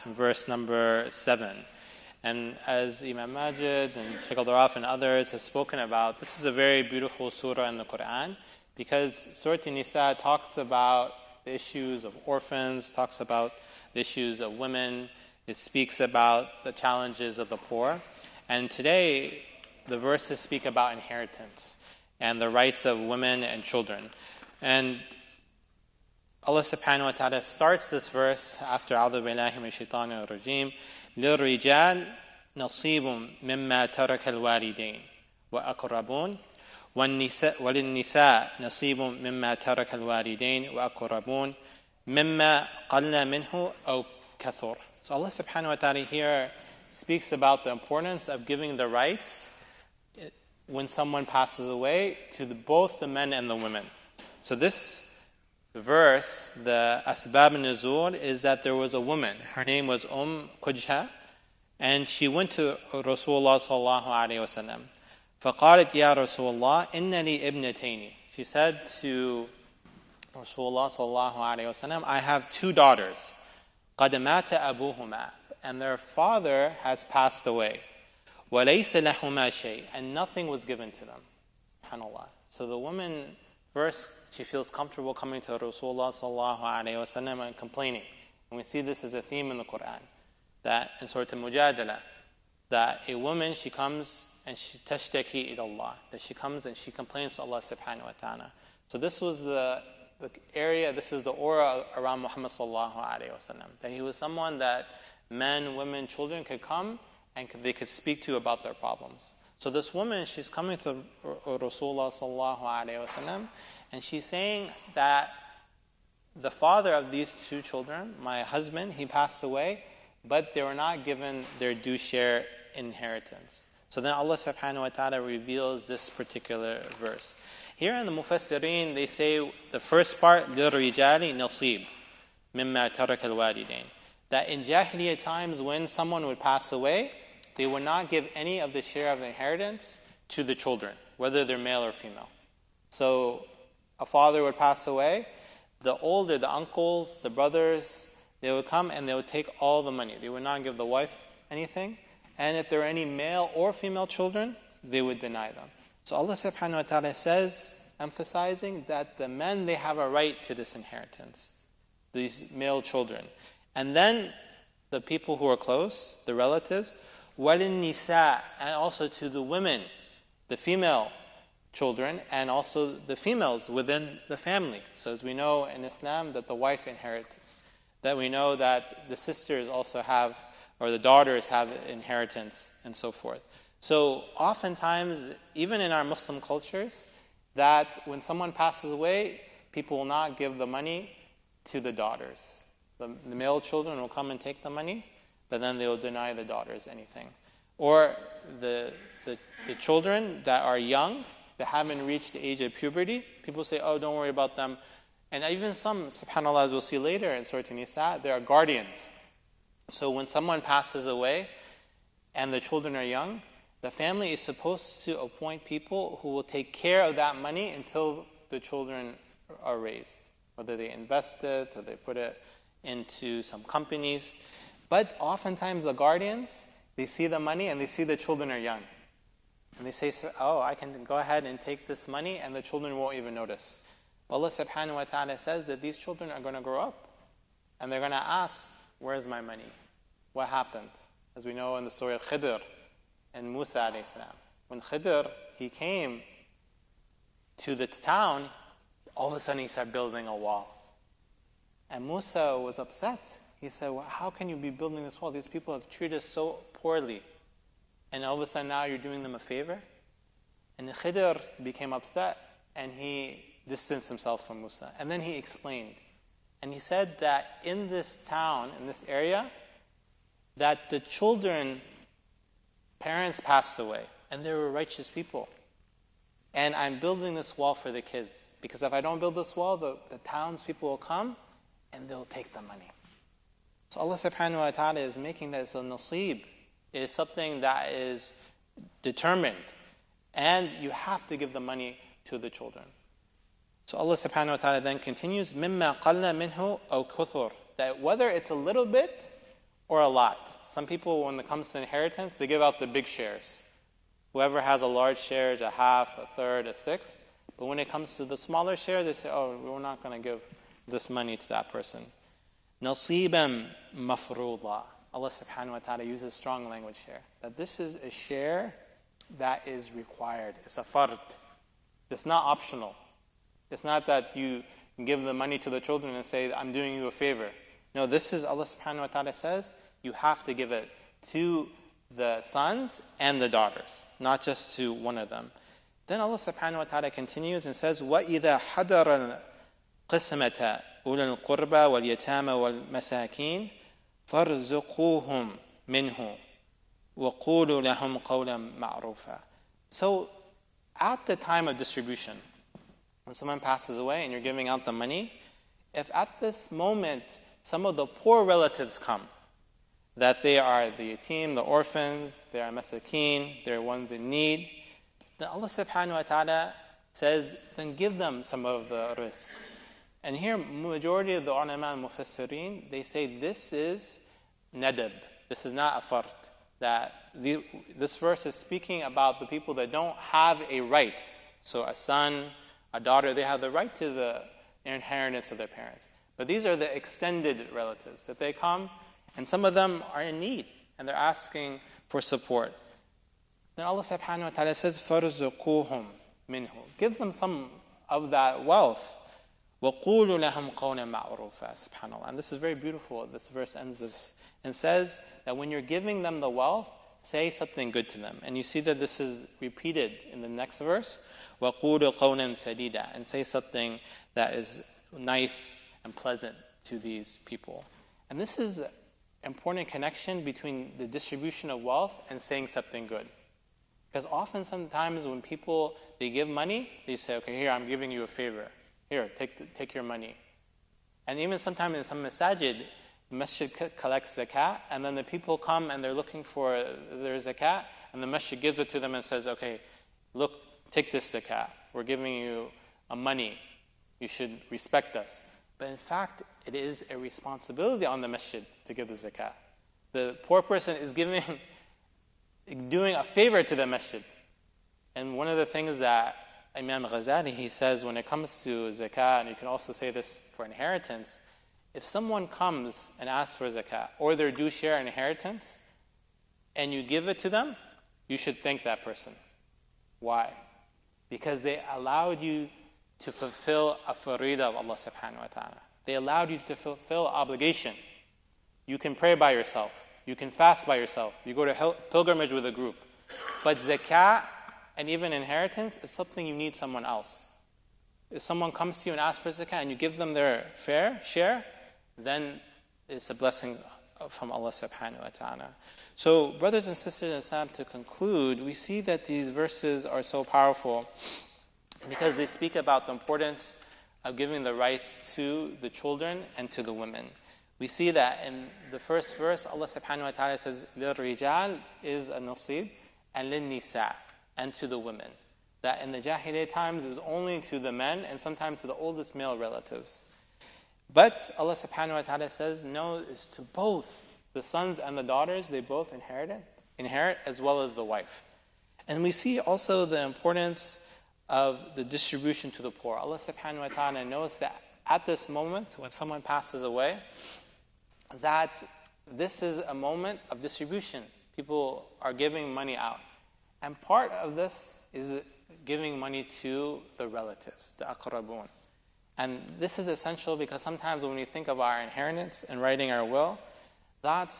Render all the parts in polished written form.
verse number 7. And as Imam Majid and Sheikh Al-Daraf and others have spoken about, this is a very beautiful surah in the Quran, because Surah An-Nisa talks about the issues of orphans, talks about the issues of women, it speaks about the challenges of the poor. And today, the verses speak about inheritance and the rights of women and children. And Allah subhanahu wa ta'ala starts this verse after أعوذ بالله من الشيطان الرجيم للرجال نصيب مما ترك الوالدين وأقربون وللنساء نصيب مما ترك الوالدين وأقربون مما قل منه أو كثر. So Allah subhanahu wa ta'ala here speaks about the importance of giving the rights when someone passes away to both the men and the women. So this verse, the Asbab al-Nuzul, is that there was a woman. Her name was Qujha, and she went to Rasulullah sallallahu alayhi wa sallam. فَقَالَتْ يَا رَسُولَ اللَّهِ إِنَّ لِي إِبْنَتَيْنِ. She said to Rasulullah sallallahu alayhi wa sallam, I have two daughters. قَدْ مَاتَ أَبُوهُمَا. And their father has passed away. وَلَيْسَ لَهُمَا شَيْءٍ. And nothing was given to them. SubhanAllah. So the woman, first, she feels comfortable coming to Rasulullah sallallahu alayhi wa sallam and complaining. And we see this as a theme in the Quran. That in Surah Al-Mujadala, that a woman, she comes and she tashtaki ila Allah. That she comes and she complains to Allah subhanahu wa ta'ala. So this was the area, this is the aura around Muhammad sallallahu alayhi wa sallam. That he was someone that men, women, children could come and they could speak to about their problems. So this woman, she's coming to Rasulullah sallallahu alayhi wa sallam, and she's saying that the father of these two children, my husband, he passed away, but they were not given their due share inheritance. So then Allah subhanahu wa ta'ala reveals this particular verse. Here in the Mufassirin, they say the first part, لِلْرِجَالِ نَصِيب مِمَّا تَرَكَ الْوَالِدَيْنِ. That in Jahiliyyah times when someone would pass away, they would not give any of the share of the inheritance to the children, whether they're male or female. So a father would pass away, the older, the uncles, the brothers, they would come and they would take all the money. They would not give the wife anything. And if there were any male or female children, they would deny them. So Allah subhanahu wa ta'ala says, emphasizing that the men, they have a right to this inheritance, these male children. And then the people who are close, the relatives, وَلِلنِّسَاء, and also to the women, the female children, and also the females within the family. So as we know in Islam that the wife inherits, that we know that the sisters also have, or the daughters have inheritance, and so forth. So oftentimes, even in our Muslim cultures, that when someone passes away, people will not give the money to the daughters. The male children will come and take the money, but then they will deny the daughters anything. Or the children that are young, that haven't reached the age of puberty, people say, oh, don't worry about them. And even some, subhanAllah, as we'll see later in Surah An-Nisa, there are guardians. So when someone passes away and the children are young, the family is supposed to appoint people who will take care of that money until the children are raised. Whether they invest it or they put it into some companies. But oftentimes the guardians, they see the money and they see the children are young. And they say, oh, I can go ahead and take this money and the children won't even notice. Allah subhanahu wa ta'ala says that these children are going to grow up. And they're going to ask, where's my money? What happened? As we know in the story of Khidr and Musa alayhi salam. When Khidr, he came to the town, all of a sudden he started building a wall. And Musa was upset. He said, well, how can you be building this wall? These people have treated us so poorly. And all of a sudden now you're doing them a favor? And Khidr became upset and he distanced himself from Musa. And then he explained. And he said that in this town, in this area, that the children, parents passed away. And they were righteous people. And I'm building this wall for the kids. Because if I don't build this wall, the townspeople will come and they'll take the money. So Allah subhanahu wa ta'ala is making that as a nasib. It is something that is determined. And you have to give the money to the children. So Allah subhanahu wa ta'ala then continues, مِمَّا قَلَّ مِنْهُ أَوْ كُثُرٍ. That whether it's a little bit or a lot. Some people, when it comes to inheritance, they give out the big shares. Whoever has a large share is a half, a third, a sixth. But when it comes to the smaller share, they say, oh, we're not going to give this money to that person. نَصِيبًا مَفْرُوضًا. Allah subhanahu wa ta'ala uses strong language here. That this is a share that is required. It's a fard. It's not optional. It's not that you give the money to the children and say, I'm doing you a favor. No, this is, Allah subhanahu wa ta'ala says, you have to give it to the sons and the daughters, not just to one of them. Then Allah subhanahu wa ta'ala continues and says, وَإِذَا حَضَرَ الْقِسْمَةَ أُولَى الْقُرْبَى وَالْيَتَامَى وَالْمَسَاكِينَ فَارْزُقُوهُمْ مِنْهُ وَقُولُوا لَهُمْ قَوْلًا مَعْرُوفًا. So, at the time of distribution, when someone passes away and you're giving out the money, if at this moment some of the poor relatives come, that they are the yatim, the orphans, they are masakeen, they're ones in need, then Allah subhanahu wa ta'ala says, then give them some of the rizq. And here, majority of the ulama and mufassirin, they say this is nadab. This is not a fard. That this verse is speaking about the people that don't have a right. So a son, a daughter, they have the right to the inheritance of their parents. But these are the extended relatives that they come, and some of them are in need, and they're asking for support. Then Allah subhanahu wa ta'ala says, فَارْزُقُوهُمْ مِنْهُ. Give them some of that wealth. وَقُولُوا لَهُمْ قَوْلًا مَعْرُوفًا. SubhanAllah. And this is very beautiful. This verse ends this and says that when you're giving them the wealth, say something good to them. And you see that this is repeated in the next verse. وَقُولُوا قَوْلًا سَدِيدًا. And say something that is nice and pleasant to these people. And this is an important connection between the distribution of wealth and saying something good. Because often, sometimes when people, they give money, they say, okay, here, I'm giving you a favor. Here, take your money. And even sometimes in some masajid, the masjid collects zakat, and then the people come and they're looking for their zakat, and the masjid gives it to them and says, okay, look, take this zakat. We're giving you a money. You should respect us. But in fact, it is a responsibility on the masjid to give the zakat. The poor person is doing a favor to the masjid. And one of the things that Imam Ghazali, he says when it comes to zakat, and you can also say this for inheritance, if someone comes and asks for zakat, or they're due share inheritance, and you give it to them, you should thank that person. Why? Because they allowed you to fulfill a farida of Allah subhanahu wa ta'ala. They allowed you to fulfill obligation. You can pray by yourself. You can fast by yourself. You go to pilgrimage with a group. But zakat and even inheritance is something you need someone else. If someone comes to you and asks for zakat and you give them their fair share, then it's a blessing from Allah subhanahu wa ta'ala. So, brothers and sisters in Islam, to conclude, we see that these verses are so powerful because they speak about the importance of giving the rights to the children and to the women. We see that in the first verse, Allah subhanahu wa ta'ala says, لِلْرِجَالِ is a nasib, and لِلْنِسَاء, and to the women. That in the Jahiliyyah times, it was only to the men, and sometimes to the oldest male relatives. But Allah subhanahu wa ta'ala says, no, it's to both. The sons and the daughters, they both inherit as well as the wife. And we see also the importance of the distribution to the poor. Allah subhanahu wa ta'ala knows that at this moment, when someone passes away, that this is a moment of distribution. People are giving money out. And part of this is giving money to the relatives, the aqrabun. And this is essential because sometimes when we think of our inheritance and writing our will, that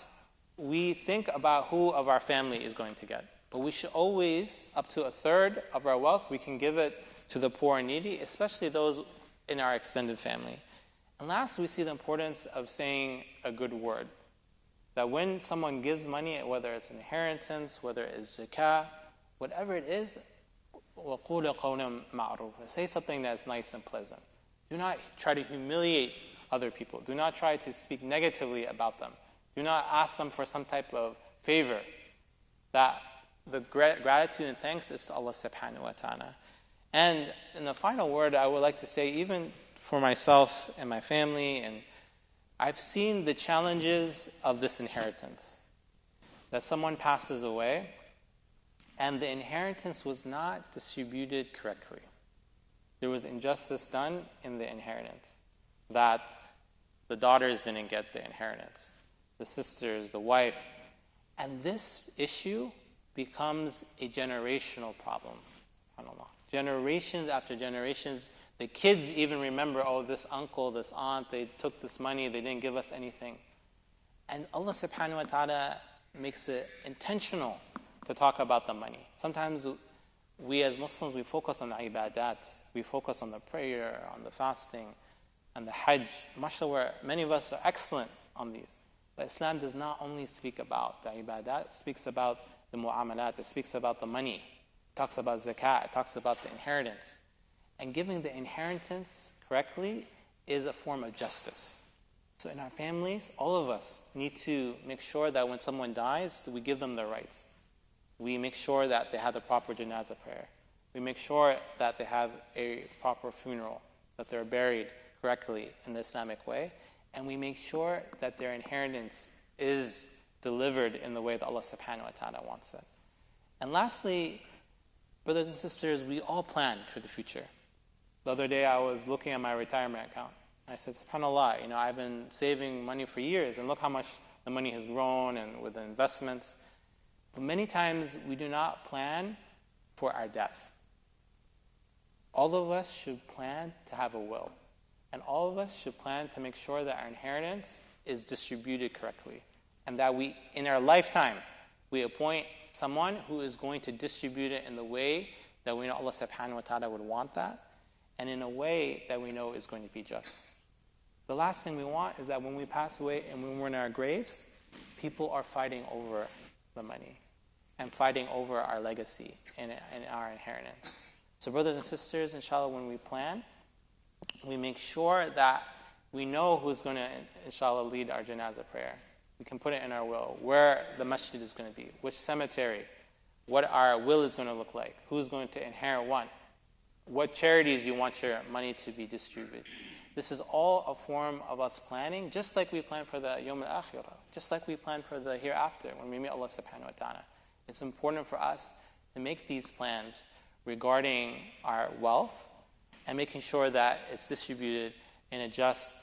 we think about who of our family is going to get. But we should always, up to a third of our wealth, we can give it to the poor and needy, especially those in our extended family. And last, we see the importance of saying a good word. That when someone gives money, whether it's inheritance, whether it's zakah, whatever it is, وَقُولَ قَوْلًا مَعْرُوفًا. Say something that's nice and pleasant. Do not try to humiliate other people. Do not try to speak negatively about them. Do not ask them for some type of favor. That the gratitude and thanks is to Allah subhanahu wa ta'ala. And in the final word, I would like to say, even for myself and my family, and I've seen the challenges of this inheritance. That someone passes away and the inheritance was not distributed correctly. There was injustice done in the inheritance. That the daughters didn't get the inheritance, the sisters, the wife. And this issue becomes a generational problem. SubhanAllah. Generations after generations, the kids even remember, oh, this uncle, this aunt, they took this money, they didn't give us anything. And Allah subhanahu wa ta'ala makes it intentional to talk about the money. Sometimes we as Muslims, we focus on the ibadat, we focus on the prayer, on the fasting, and the hajj. MashaAllah, where many of us are excellent on these. But Islam does not only speak about the ibadat, it speaks about the mu'amalat, it speaks about the money, it talks about zakat, it talks about the inheritance. And giving the inheritance correctly is a form of justice. So in our families, all of us need to make sure that when someone dies, we give them their rights. We make sure that they have the proper janazah prayer. We make sure that they have a proper funeral, that they're buried correctly in the Islamic way. And we make sure that their inheritance is delivered in the way that Allah subhanahu wa ta'ala wants it. And lastly, brothers and sisters, we all plan for the future. The other day I was looking at my retirement account. I said, SubhanAllah, I've been saving money for years, and look how much the money has grown and with the investments. But many times we do not plan for our death. All of us should plan to have a will. And all of us should plan to make sure that our inheritance is distributed correctly. And that we, in our lifetime, we appoint someone who is going to distribute it in the way that we know Allah subhanahu wa ta'ala would want that, and in a way that we know is going to be just. The last thing we want is that when we pass away and when we're in our graves, people are fighting over the money and fighting over our legacy and our inheritance. So brothers and sisters, inshallah, when we plan, we make sure that we know who's going to, inshallah, lead our janazah prayer. We can put it in our will, where the masjid is going to be, which cemetery, what our will is going to look like, who's going to inherit what charities you want your money to be distributed. This is all a form of us planning, just like we plan for the Yawm al-Akhirah, just like we plan for the hereafter when we meet Allah subhanahu wa ta'ala. It's important for us to make these plans regarding our wealth and making sure that it's distributed in a just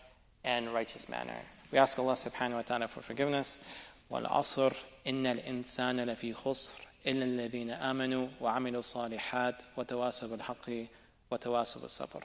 and righteous manner. We ask Allah subhanahu wa ta'ala for forgiveness. وَالْعَصْرِ إِنَّ الْإِنسَانَ لَفِي خُسْرٍ إِلَّا الَّذِينَ آمَنُوا وَعَمِلُوا الصَّالِحَاتِ وَتَوَاصَوْا بِالْحَقِّ وَتَوَاصَوْا بِالصَّبْرِ.